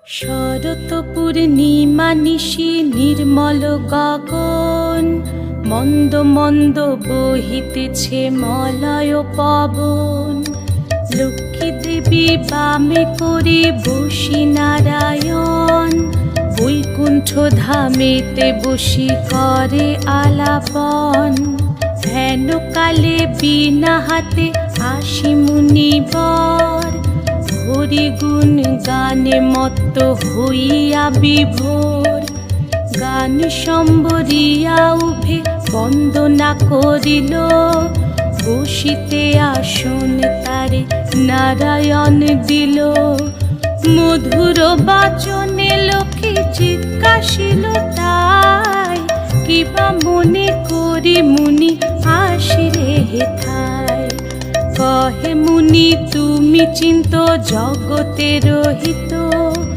শরৎ পূর্ণিমা নিশি নির্মল গগন, মন্দ মন্দ বহিতেছে মলয় পবন। লক্ষ্মী দেবী বামে করে বসি নারায়ণ, বৈকুণ্ঠ ধামেতে বসি করে আলাপন। হেন কালে বিনা হাতে আসি মুনিবর, হরি গুণ গানে মত্ত হইয়া বিভোর। গান সম্বরিয়া উভে বন্দনা করিল, বসিতে আসন তারে নারায়ণ দিল। মধুর বাচনে লোকে জিজ্ঞাসিল তাই, কিবা মনে করি মুনি আসিরে হেথায়। কহে মুনি তুমি চিন্ত জগতের হিত,